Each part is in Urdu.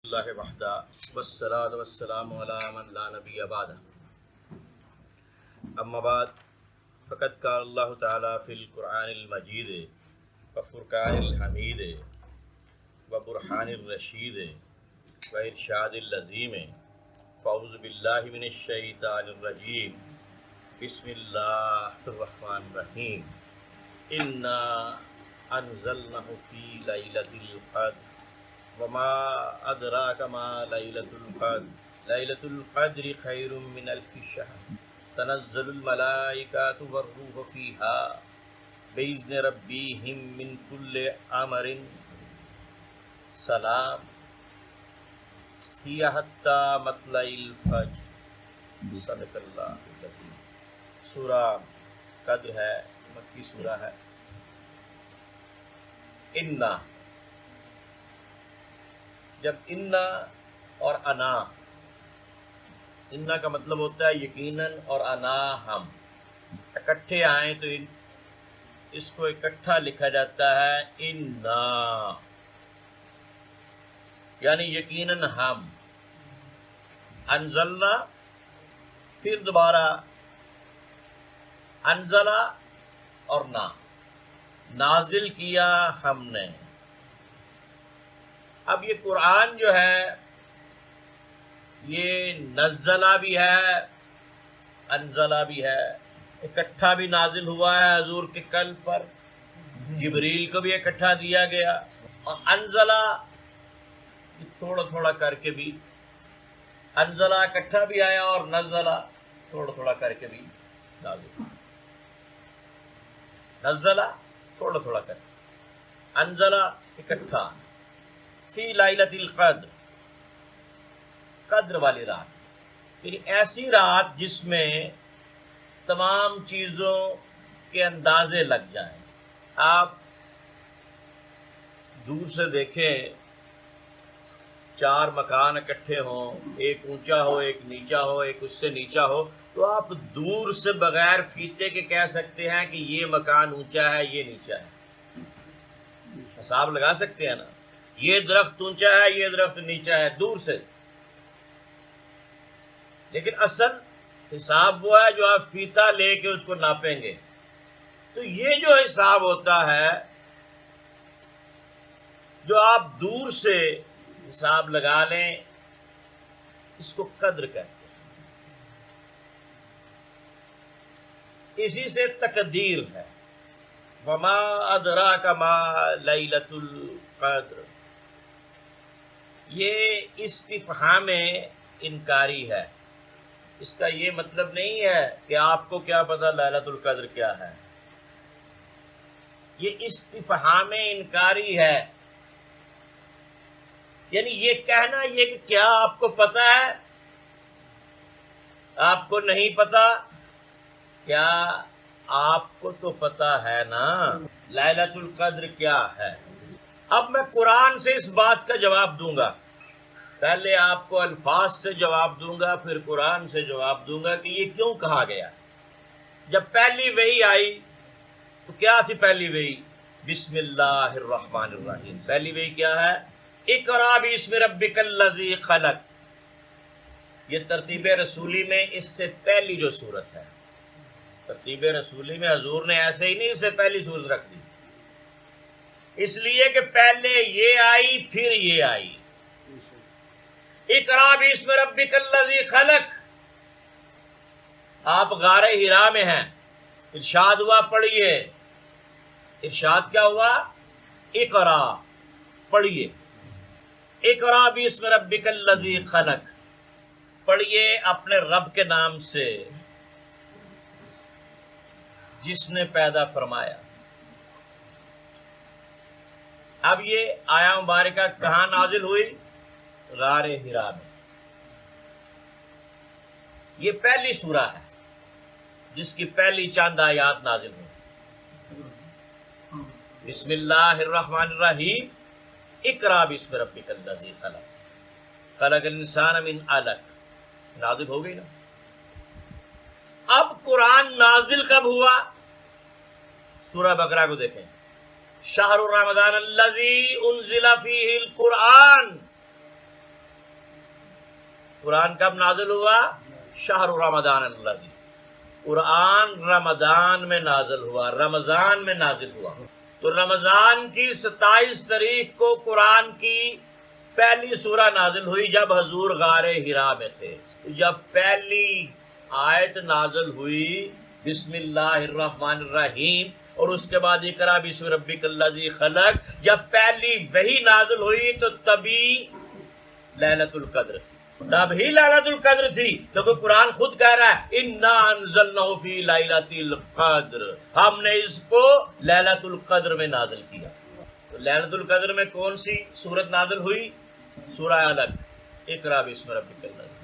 اللہ وحدہ والصلاۃ والسلام علی من لا نبی بعدہ اما بعد فقد قال اللہ تعالی فی القرآن المجید وفرقان الحمید وبرہان الرشید وارشاد العظیم فاعوذ باللہ من الشیطان الرجیم بسم اللہ الرحمن الرحیم انا انزلناہ فی لیلۃ القدر وما ادراک ما لیلۃ القدر لیلۃ القدر خیر من الف شہر تنزل الملائکۃ والروح فیہا بإذن ربہم من کل امر سلام ہی حتی مطلع الفجر صدق اللہ العظیم۔ سورہ قدر ہے، مکی سورہ ہے۔ انا، جب انا اور انا، انا کا مطلب ہوتا ہے یقیناً اور انا ہم، اکٹھے آئیں تو اس کو اکٹھا لکھا جاتا ہے انا، یعنی یقیناً ہم۔ انزلنا، پھر دوبارہ انزلہ اور نازل کیا ہم نے۔ اب یہ قرآن جو ہے یہ نزلہ بھی ہے، انزلہ بھی ہے، اکٹھا بھی نازل ہوا ہے حضور کے قلب پر، جبریل کو بھی اکٹھا دیا گیا، اور انزلہ تھوڑا تھوڑا کر کے بھی، انزلہ اکٹھا بھی آیا اور نزلہ تھوڑا تھوڑا کر کے بھی نازل، نزلہ تھوڑا تھوڑا کر کے، انزلہ اکٹھا، فی لیلۃ القدر، قدر والی رات، یعنی ایسی رات جس میں تمام چیزوں کے اندازے لگ جائیں۔ آپ دور سے دیکھیں، چار مکان اکٹھے ہوں، ایک اونچا ہو، ایک نیچا ہو، ایک اس سے نیچا ہو، تو آپ دور سے بغیر فیتے کے کہہ سکتے ہیں کہ یہ مکان اونچا ہے، یہ نیچا ہے، حساب لگا سکتے ہیں نا، یہ درخت اونچا ہے، یہ درخت نیچا ہے، دور سے۔ لیکن اصل حساب وہ ہے جو آپ فیتا لے کے اس کو ناپیں گے۔ تو یہ جو حساب ہوتا ہے، جو آپ دور سے حساب لگا لیں، اس کو قدر کہتے ہیں۔ اسی سے تقدیر ہے، وما ادراک ما لیلۃ القدر۔ یہ استفہام انکاری ہے، اس کا یہ مطلب نہیں ہے کہ آپ کو کیا پتہ لیلۃ القدر کیا ہے، یہ استفہام انکاری ہے، یعنی یہ کہنا یہ کہ کیا آپ کو پتہ ہے، آپ کو نہیں پتہ، کیا آپ کو تو پتہ ہے نا لیلۃ القدر کیا ہے۔ اب میں قرآن سے اس بات کا جواب دوں گا، پہلے آپ کو الفاظ سے جواب دوں گا، پھر قرآن سے جواب دوں گا کہ یہ کیوں کہا گیا۔ جب پہلی وحی آئی تو کیا تھی پہلی وحی؟ بسم اللہ الرحمن الرحیم۔ پہلی وحی کیا ہے؟ اقرأ باسم ربک الذی خلق۔ یہ ترتیب رسولی میں اس سے پہلی جو صورت ہے، ترتیب رسولی میں حضور نے ایسے ہی نہیں اس سے پہلی صورت رکھ دی، اس لیے کہ پہلے یہ آئی پھر یہ آئی۔ اقرأ باسم ربک الذی خلق، آپ غار حرا میں ہیں، ارشاد ہوا پڑھیے، ارشاد کیا ہوا؟ اقرأ، پڑھیے، اقرأ باسم ربک الذی خلق، پڑھیے اپنے رب کے نام سے جس نے پیدا فرمایا۔ اب یہ آیا مبارکہ کہاں نازل ہوئی؟ غار حرا میں۔ یہ پہلی سورہ ہے جس کی پہلی چند آیات نازل ہوئی۔ بسم اللہ الرحمن الرحیم، اقرأ باسم ربک الذی خلق، خلق الانسان من علق، نازل ہو گئی نا۔ اب قرآن نازل کب ہوا؟ سورہ بقرہ کو دیکھیں، شہر رمضان الذی انزل فیہ القرآن، قرآن کب نازل ہوا؟ شہر رمضان الذی، قرآن رمضان میں نازل ہوا، رمضان میں نازل ہوا۔ تو رمضان کی 27 تاریخ کو قرآن کی پہلی سورہ نازل ہوئی جب حضور غار حرا میں تھے۔ جب پہلی آیت نازل ہوئی بسم اللہ الرحمن الرحیم، اور اس کے بعد اقرا بسم ربک الذی خلق، جب پہلی وحی نازل ہوئی تو تبھی لیلۃ القدر تھی، تبھی لیلۃ القدر تھی، کیونکہ قرآن خود کہہ رہا ہے انا انزلناہ فی لیلۃ القدر، ہم نے اس کو لیلۃ القدر میں نازل کیا۔ تو لیلۃ القدر میں کون سی سورت نازل ہوئی؟ سورہ علق، اقرا بسم ربک الذی۔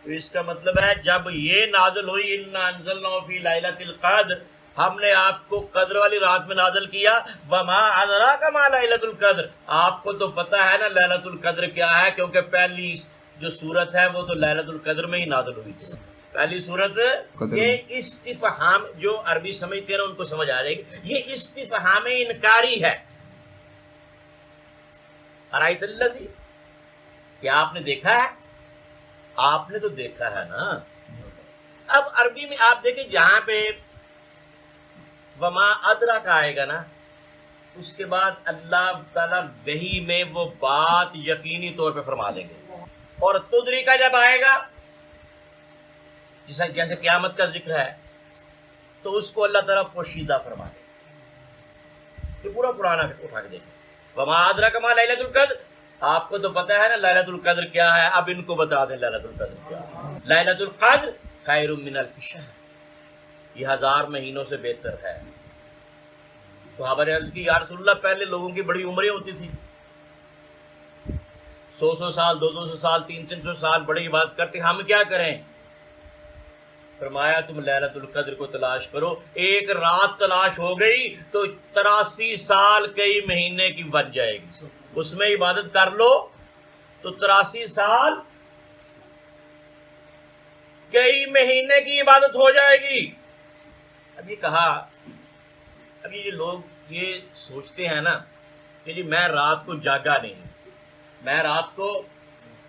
تو اس کا مطلب ہے جب یہ نازل ہوئی انا انزلناہ فی لیلۃ القدر، ہم نے آپ کو قدر والی رات میں نازل کیا، وما ادراک ما لیلۃ القدر، آپ کو تو پتہ ہے نا لیلۃ القدر کیا ہے، کیونکہ پہلی جو سورت ہے وہ تو لیلۃ القدر میں ہی نازل ہوئی تھی۔ پہلی سورت یہ استفہام، جو عربی سمجھتے ہیں نا ان کو سمجھ آ جائے گی، یہ استفہام انکاری ہے۔ ارایت الذی، کیا آپ نے دیکھا ہے؟ آپ نے تو دیکھا ہے نا۔ اب عربی میں آپ دیکھیں جہاں پہ وما ادراک آئے گا نا، اس کے بعد اللہ تعالیٰ وحی میں وہ بات یقینی طور پہ فرما دیں گے، اور تدری کا جب آئے گا جیسے قیامت کا ذکر ہے تو اس کو اللہ تعالیٰ پوشیدہ فرما دے گا۔ یہ پورا قرآن اٹھا کے دیکھیں، وما ادراک ما لیلۃ القدر، آپ کو تو پتہ ہے نا لیلۃ القدر کیا ہے، اب ان کو بتا دیں لیلۃ القدر کیا ہے۔ لیلۃ القدر خیر من الف شہر، یہ 1000 مہینوں سے بہتر ہے۔ صحابہ نے عرض کی یا رسول اللہ، پہلے لوگوں کی بڑی عمریں ہوتی تھی، 100 سال، 200 سال، 300 سال بڑی عبادت کرتے، ہم کیا کریں؟ فرمایا تم لیلۃ القدر کو تلاش کرو، ایک رات تلاش ہو گئی تو 83 سال کئی مہینے کی بن جائے گی، اس میں عبادت کر لو تو 83 سال کئی مہینے کی عبادت ہو جائے گی۔ اب یہ کہا، اب یہ لوگ یہ سوچتے ہیں نا کہ جی میں رات کو جاگا نہیں، میں رات کو،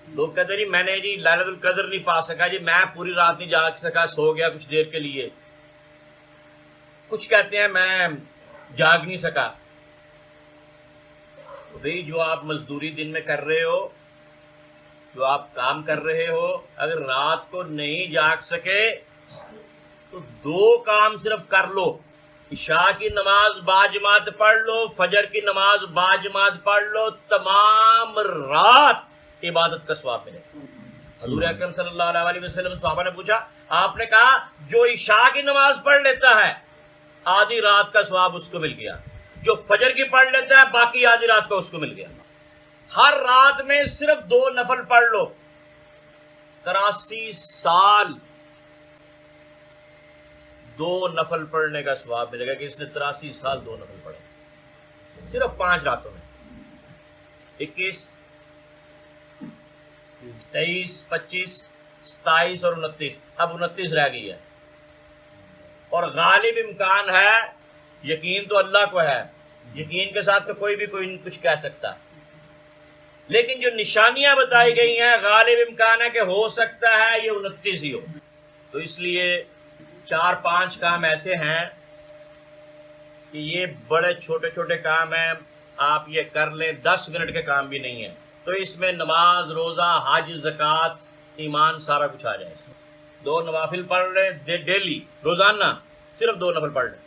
لوگ کہتے ہیں جی میں نے جی لیلۃ القدر نہیں پا سکا، جی میں پوری رات نہیں جاگ سکا، سو گیا کچھ دیر کے لیے، کچھ کہتے ہیں میں جاگ نہیں سکا۔ تو بھئی جو آپ مزدوری دن میں کر رہے ہو، جو آپ کام کر رہے ہو، اگر رات کو نہیں جاگ سکے تو 2 کام صرف کر لو، عشاء کی نماز باجماعت پڑھ لو، فجر کی نماز باجماعت پڑھ لو، تمام رات عبادت کا ثواب ملے گا۔ حضور اکرم صلی اللہ علیہ وسلم صحابہ نے پوچھا، آپ نے کہا جو عشاء کی نماز پڑھ لیتا ہے آدھی رات کا ثواب اس کو مل گیا، جو فجر کی پڑھ لیتا ہے باقی آدھی رات کا اس کو مل گیا۔ ہر رات میں صرف 2 نفل پڑھ لو، 83 سال 2 نفل پڑھنے کا ثواب ملے گا کہ اس نے 83 سال 2 نفل پڑھے، صرف 5 راتوں میں، 21، 23، 25، 27 اور 29، اب 29 رہ گئی ہے، اور غالب امکان ہے، یقین تو اللہ کو ہے، یقین کے ساتھ تو کوئی بھی کوئی کچھ کہہ سکتا، لیکن جو نشانیاں بتائی گئی ہیں غالب امکان ہے کہ ہو سکتا ہے یہ 29 ہی ہو۔ تو اس لیے 4-5 کام ایسے ہیں کہ یہ بڑے چھوٹے چھوٹے کام ہیں، آپ یہ کر لیں، 10 منٹ کے کام بھی نہیں ہیں، تو اس میں نماز، روزہ، حج، زکوٰۃ، ایمان سارا کچھ آ جائے۔ 2 نوافل پڑھ لیں ڈیلی، روزانہ صرف 2 نفل پڑھ لیں،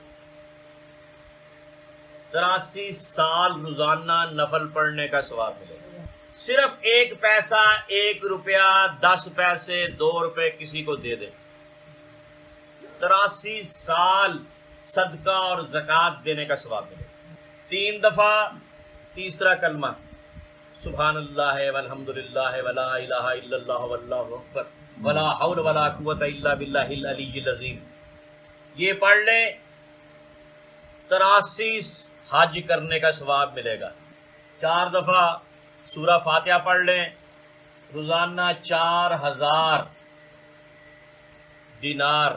83 سال روزانہ نفل پڑھنے کا ثواب ملے گا۔ صرف 1 پیسہ، 1 روپیہ، 10 پیسے، 2 روپے کسی کو دے دیں، 83 سال صدقہ اور زکوٰۃ دینے کا ثواب ملے گا۔ 3 دفعہ تیسرا کلمہ سبحان اللہ والحمد للہ ولا الہ الا اللہ واللہ اکبر ولا حول ولا قوت الا باللہ العلی العظیم، یہ پڑھ لیں، 83 حج کرنے کا ثواب ملے گا۔ 4 دفعہ سورہ فاتحہ پڑھ لیں، روزانہ 4000 دینار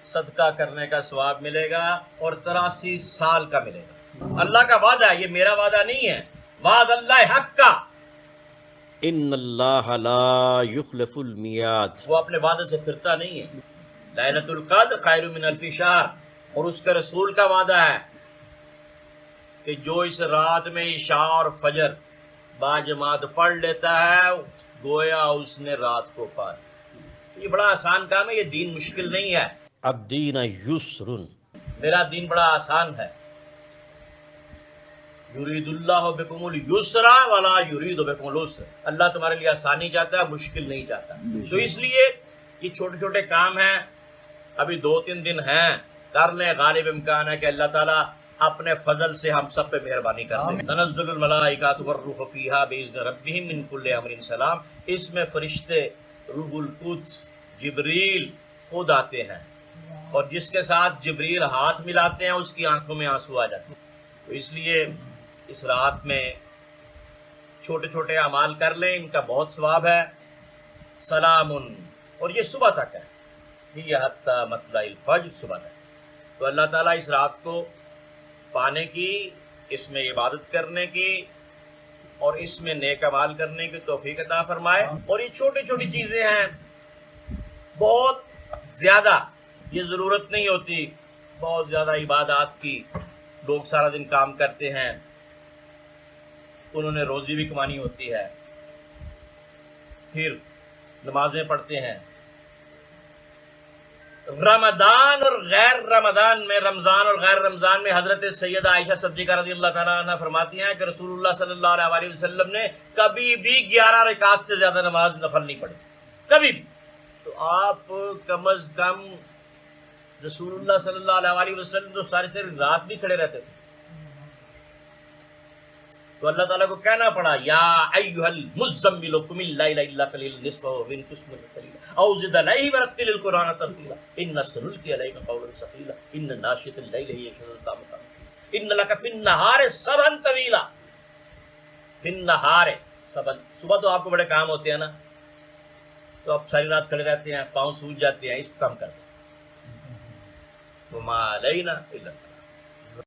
صدقہ کرنے کا ثواب ملے گا، اور 83 سال کا ملے گا۔ اللہ کا وعدہ ہے، یہ میرا وعدہ نہیں ہے، وعد اللہ حق کا، ان اللہ لا یخلف المیعاد، وہ اپنے وعدے سے پھرتا نہیں ہے. لیلۃ القدر خیر من الف شہر، اور اس کے رسول کا وعدہ ہے کہ جو اس رات میں عشاء اور فجر باجماعت پڑھ لیتا ہے گویا اس نے رات کو پا لیا. یہ بڑا آسان کام ہے، یہ دین مشکل نہیں ہے. الدین یسر، میرا دین بڑا آسان ہے. یرید اللہ بکم اليسر ولا یرید بکم العسر، اللہ تمہارے لیے آسانی چاہتا ہے، مشکل نہیں چاہتا. تو اس لیے یہ چھوٹے چھوٹے کام ہیں، ابھی 2-3 دن ہیں، کر لیں. غالب امکان ہے کہ اللہ تعالیٰ اپنے فضل سے ہم سب پہ مہربانی کر دیں. تنزل الملائکۃ والروح فیہا باذن ربہم من کل امر سلام، اس میں فرشتے روح القدس جبریل خود آتے ہیں، اور جس کے ساتھ جبریل ہاتھ ملاتے ہیں اس کی آنکھوں میں آنسو آ جاتے ہیں. تو اس لیے اس رات میں چھوٹے چھوٹے اعمال کر لیں، ان کا بہت ثواب ہے. سلام، اور یہ صبح تک ہے، یہ حتی مطلع الفجر، صبح تک. تو اللہ تعالیٰ اس رات کو پانے کی، اس میں عبادت کرنے کی اور اس میں نیک اعمال کرنے کی توفیق عطا فرمائے. اور یہ چھوٹی چھوٹی چیزیں ہیں، بہت زیادہ یہ ضرورت نہیں ہوتی بہت زیادہ عبادات کی. لوگ سارا دن کام کرتے ہیں، انہوں نے روزی بھی کمانی ہوتی ہے، پھر نمازیں پڑھتے ہیں. رمضان اور غیر رمضان میں، رمضان اور غیر رمضان میں حضرت سیدہ عائشہ صدیقہ رضی اللہ تعالیٰ عنہ فرماتی ہیں کہ رسول اللہ صلی اللہ علیہ وسلم نے کبھی بھی 11 رکعت سے زیادہ نماز نفل نہیں پڑھی، کبھی بھی. تو آپ کم از کم رسول اللہ صلی اللہ علیہ وسلم تو ساری رات بھی کھڑے رہتے تھے. تو اللہ تعالیٰ کو کہنا پڑا یا ایھا المزمل قم اللیل الا قلیلا نصفہ وانقص منہ قلیلا او زد علیہ ورتل القرآن ترتیلا ان سنلقی علیک قولا ثقیلا ان ناشئۃ اللیل ہی اشد قامتا ان لک فی النہار سبحا طویلا. فی النہار سبحا، صبح تو آپ کو بڑے کام ہوتے ہیں نا، تو آپ ساری رات کھڑے رہتے ہیں، پاؤں سوج جاتے ہیں، اس کو کم کر دیں. وما علینا الا